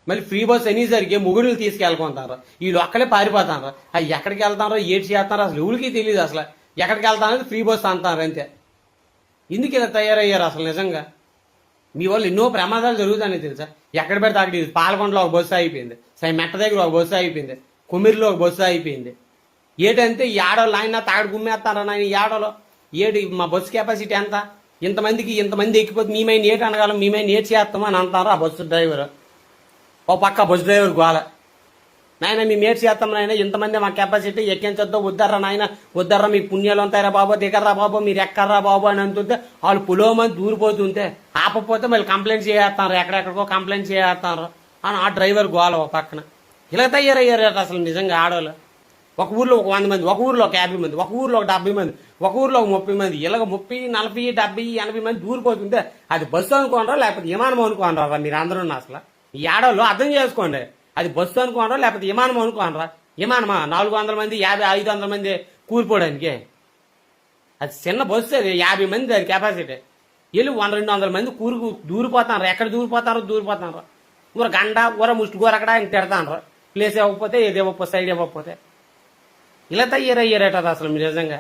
మళ్ళీ free bus అనేసరికి ముగుడులు తీసుకెళ్ళుకుంటారు, వీళ్ళు ఒక్కలే పారిపోతారు. అవి ఎక్కడికి వెళ్తారో ఏటి చేస్తారో అసలు ఎవరికి తెలియదు. అసలు ఎక్కడికి వెళ్తారనేది ఫ్రీ బస్ అంటారు అంతే. ఎందుకు ఇలా తయారయ్యారు అసలు నిజంగా? మీ వాళ్ళు ఎన్నో ప్రమాదాలు జరుగుతాయని తెలుసా? ఎక్కడ పెడితే అక్కడ పాలకొండలో ఒక బస్సు అయిపోయింది, మెట్ట దగ్గర ఒక బస్సు అయిపోయింది, కుమిరిలో ఒక బస్సు అయిపోయింది. ఏటంటే ఈ ఆడవాళ్ళు ఆయన తాగడు గుమ్మేస్తారని ఆయన ఈ ఆడలో ఏడు మా బస్సు కెపాసిటీ ఎంత, ఇంతమంది ఎక్కిపోతే మేమైనా ఏటి అనగలం, మేమైనా ఏటి చేస్తామో అని అంటారు ఆ బస్సు డ్రైవర్. ఓ పక్క బస్సు డ్రైవర్ గోల, నాయన మేము ఏటి చేస్తాం నాయన, ఇంతమంది మా కెపాసిటీ ఎక్కించొద్దు, వద్దర్రా నాయన వద్దర్రా, మీ పుణ్యాలు ఉంటాయిరా బాబు, దిగర్రా బాబు, మీరు ఎక్కర్రా బాబు అని అంటుంటే వాళ్ళు పులోమని దూరిపోతుంటే ఆపపోతే మళ్ళీ కంప్లైంట్ చేస్తారు, ఎక్కడెక్కడికో కంప్లైంట్ చేస్తారు అని ఆ డ్రైవర్ గోల ఒక పక్కన. ఇలా తయారయ్యారు అసలు నిజంగా ఆడవాళ్ళు. ఒక ఊర్లో ఒక 100 మంది, ఒక ఊర్లో ఒక 50 మంది, ఒక ఊర్లో ఒక 70 మంది, ఒక ఊర్లో ఒక 30 మంది, ఇలాగ 30, 40, 70, 80 మంది దూరిపోతుంటే అది బస్సు అనుకోనరా లేకపోతే విమానం అనుకోనరా మీరు అందరూ? అసలు ఈ ఆడవాళ్ళు అర్థం చేసుకోండి, అది బస్సు అనుకోనరా లేకపోతే విమానం అనుకోనరా? విమానమా 400 మంది, 50, 500 మంది కూలిపోవడానికి? అది చిన్న బస్సు, అది 50 మంది అది కెపాసిటీ. వెళ్ళి 100-200 మంది దూరిపోతారు. ఎక్కడ దూరిపోతారు ఊర గండ ఊర ముష్టి కూరక్కడ ఇంక తిడతాను, ప్లేస్ ఇవ్వకపోతే ఏది ఇవ్వకపోతే సైడ్ ఇవ్వకపోతే. ఇలా తయారయ్యారట అసలు నిజంగా.